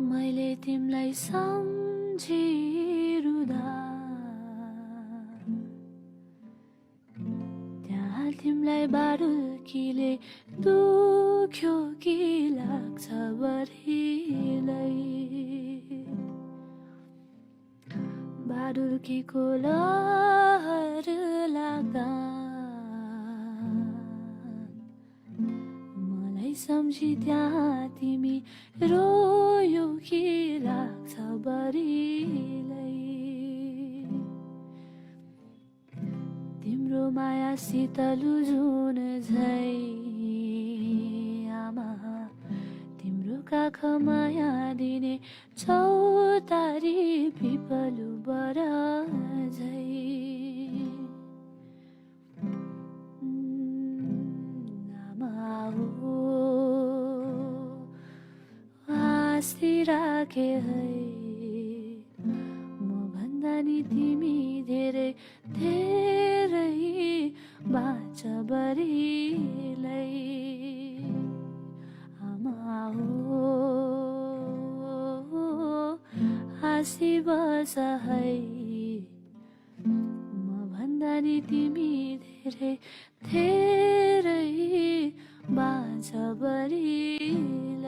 मैले तिमलाई सम्झिरुदा त्यहाँ तिमलाई बारुकीले दुख्यो कि लाग्छ बरिलै बारुकीको लहर लाग्दा मलाई सम्झी त्यहाँ तिमी रोयो कि लाग्छ बरिलै तिम्रो माया शीतलु जुन झै आमा तिम्रो काख माया दिने चौतारी पिपलु बर झै आमा हो आसी राखे है म भन्दा नि तिमी धेरै धेरै बाँच बरिलै आमा हो हाँसी बस है म भन्दा नि तिमी धेरै धेरै बाँच बरिलै